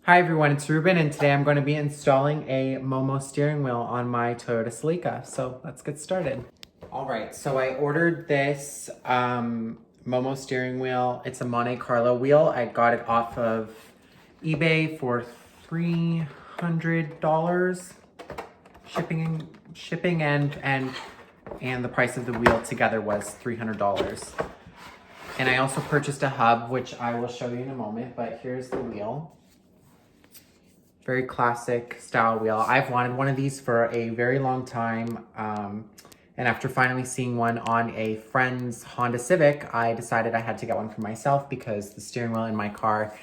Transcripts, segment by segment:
Hi everyone, it's Ruben, and today I'm going to be installing a Momo steering wheel on my Toyota Celica. So let's get started. All right, so I ordered this Momo steering wheel. It's a Monte Carlo wheel. I got it off of eBay for $300. Shipping and the price of the wheel together was $300. And I also purchased a hub, which I will show you in a moment, but here's the wheel. Very classic style wheel. I've wanted one of these for a very long time. And after finally seeing one on a friend's Honda Civic, I decided I had to get one for myself because the steering wheel in my car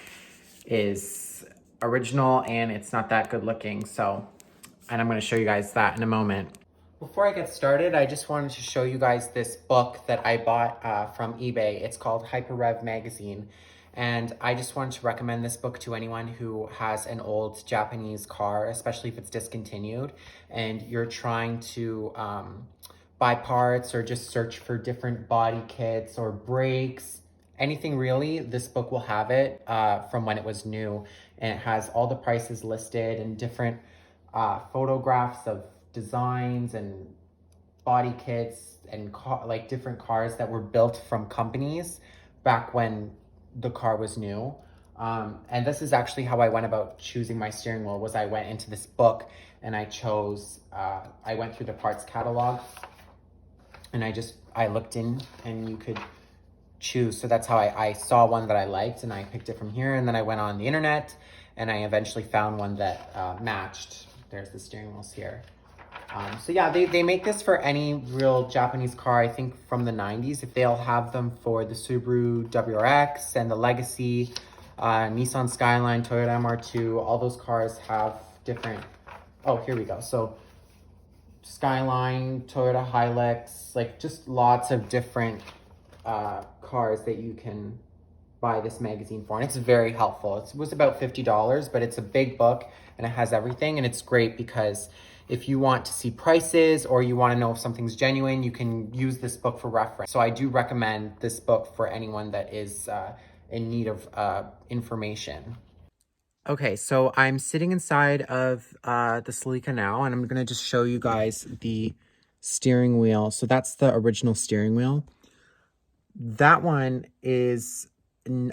is original and it's not that good looking. And I'm gonna show you guys that in a moment. Before I get started, I just wanted to show you guys this book that I bought from eBay. It's called Rev Magazine. And I just wanted to recommend this book to anyone who has an old Japanese car, especially if it's discontinued, and you're trying to buy parts or just search for different body kits or brakes, anything really. This book will have it from when it was new. And it has all the prices listed and different photographs of designs and body kits and like different cars that were built from companies back when the car was new. And this is actually how I went about choosing my steering wheel. Was I went into this book and I chose, I went through the parts catalog and I looked in and you could choose. So that's how I saw one that I liked and I picked it from here. And then I went on the internet and I eventually found one that matched. There's the steering wheels here. So yeah, they make this for any real Japanese car, I think from the 90s. If they'll have them for the Subaru WRX and the Legacy, Nissan Skyline, Toyota MR2, all those cars have different, oh, here we go. So Skyline, Toyota Hilux, like just lots of different cars that you can buy this magazine for, and it's very helpful. It was about $50, but it's a big book and it has everything, and it's great because if you want to see prices or you want to know if something's genuine, you can use this book for reference. So I do recommend this book for anyone that is in need of information. Okay, so I'm sitting inside of the Celica now, and I'm gonna just show you guys the steering wheel. So that's the original steering wheel. That one is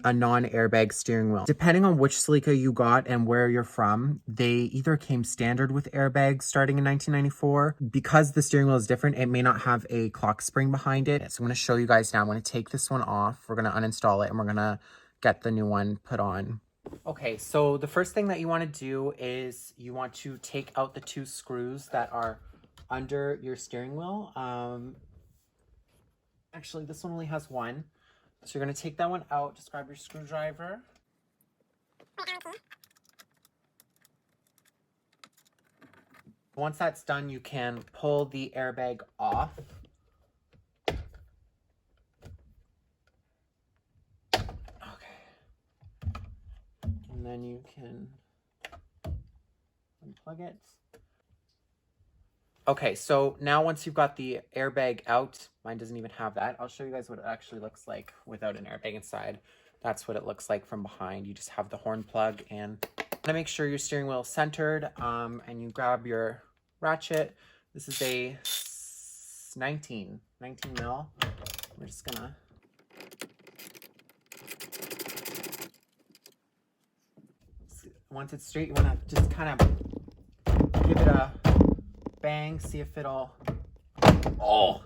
a non-airbag steering wheel. Depending on which Celica you got and where you're from, they either came standard with airbags starting in 1994. Because the steering wheel is different, it may not have a clock spring behind it. So I'm going to show you guys now. I'm going to take this one off. We're going to uninstall it and we're going to get the new one put on. Okay, so the first thing that you want to do is you want to take out the two screws that are under your steering wheel. Actually, this one only has one. So you're going to take that one out. Just grab your screwdriver. Once that's done, you can pull the airbag off. Okay. And then you can unplug it. Okay, so now once you've got the airbag out, mine doesn't even have that. I'll show you guys what it actually looks like without an airbag inside. That's what it looks like from behind. You just have the horn plug, and to make sure your steering wheel is centered, and you grab your ratchet. This is a 19 mil. We're just gonna once it's straight, you wanna just kind of give it a bang, see if it'll, oh.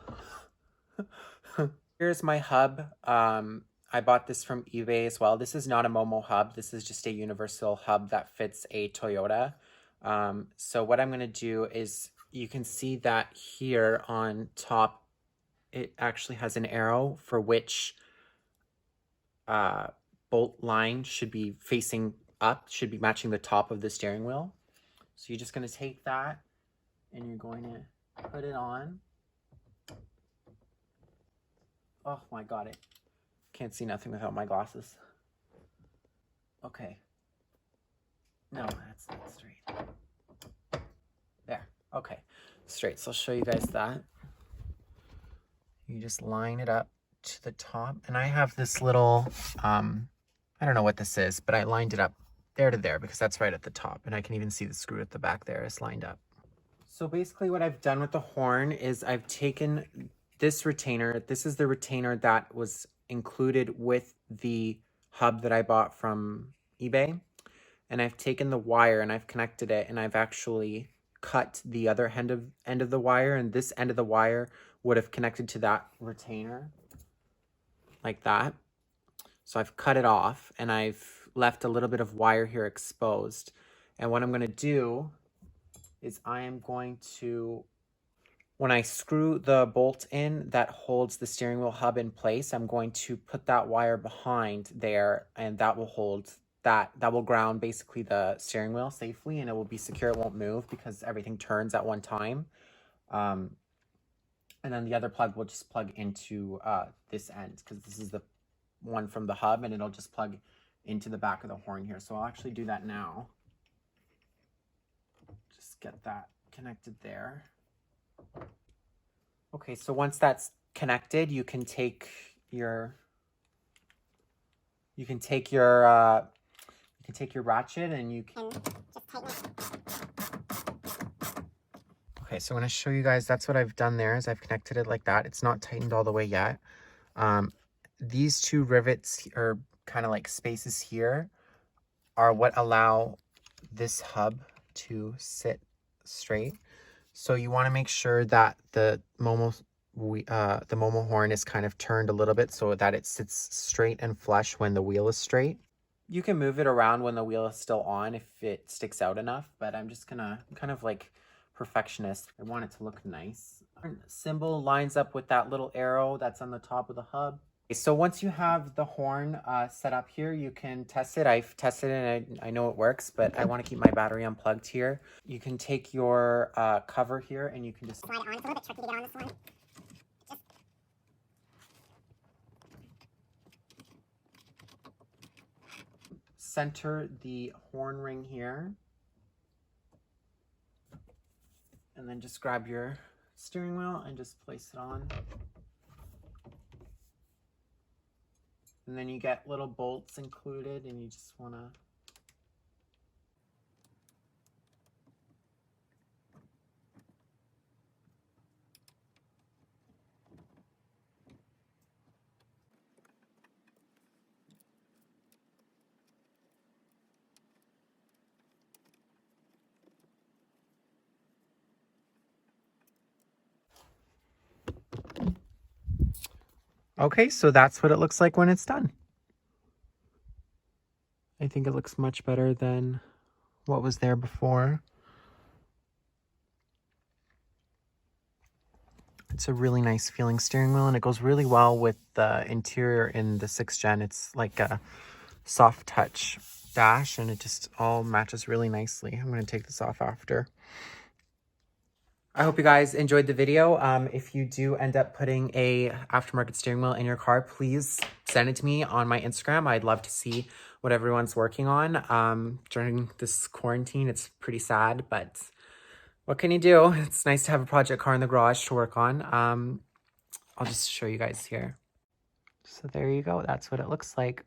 Here's my hub. I bought this from eBay as well. This is not a Momo hub. This is just a universal hub that fits a Toyota. So what I'm going to do is you can see that here on top, it actually has an arrow for which bolt line should be facing up, should be matching the top of the steering wheel. So you're just going to take that and you're going to put it on. Oh my God, it can't see nothing without my glasses. Okay. No, that's not straight. There, okay, straight. So I'll show you guys that. You just line it up to the top. And I have this little, I don't know what this is, but I lined it up there to there, because that's right at the top. And I can even see the screw at the back there is lined up. So basically what I've done with the horn is I've taken this retainer. This is the retainer that was included with the hub that I bought from eBay. And I've taken the wire and I've connected it, and I've actually cut the other end of the wire, and this end of the wire would have connected to that retainer like that. So I've cut it off and I've left a little bit of wire here exposed. And what I'm going to do is I am going to, when I screw the bolt in that holds the steering wheel hub in place, I'm going to put that wire behind there, and that will hold that will ground basically the steering wheel safely, and it will be secure. It won't move because everything turns at one time. And then the other plug will just plug into this end, because this is the one from the hub, and it'll just plug into the back of the horn here. So I'll actually do that now. Just get that connected there. Okay, so once that's connected, you can take your ratchet and you can just tighten it. Okay, so I'm going to show you guys, that's what I've done there, is I've connected it like that. It's not tightened all the way yet. These two rivets, or kind of like spaces here, are what allow this hub to sit straight. So you want to make sure that the Momo horn is kind of turned a little bit so that it sits straight and flush when the wheel is straight. You can move it around when the wheel is still on if it sticks out enough, but I'm just gonna, kind of like perfectionist. I want it to look nice. Symbol lines up with that little arrow that's on the top of the hub. So once you have the horn set up here, you can test it. I've tested it and I know it works, but I want to keep my battery unplugged here. You can take your cover here and you can just slide it on. It's a little bit tricky to get on this one. Center the horn ring here, and then just grab your steering wheel and just place it on. And then you get little bolts included, and you just want to Okay, so that's what it looks like when it's done. I think it looks much better than what was there before. It's a really nice feeling steering wheel, and it goes really well with the interior in the 6th gen. It's like a soft touch dash, and it just all matches really nicely. I'm going to take this off after. I hope you guys enjoyed the video. If you do end up putting a aftermarket steering wheel in your car, please send it to me on my Instagram. I'd love to see what everyone's working on. During this quarantine, it's pretty sad, but what can you do? It's nice to have a project car in the garage to work on. I'll just show you guys here. So there you go. That's what it looks like.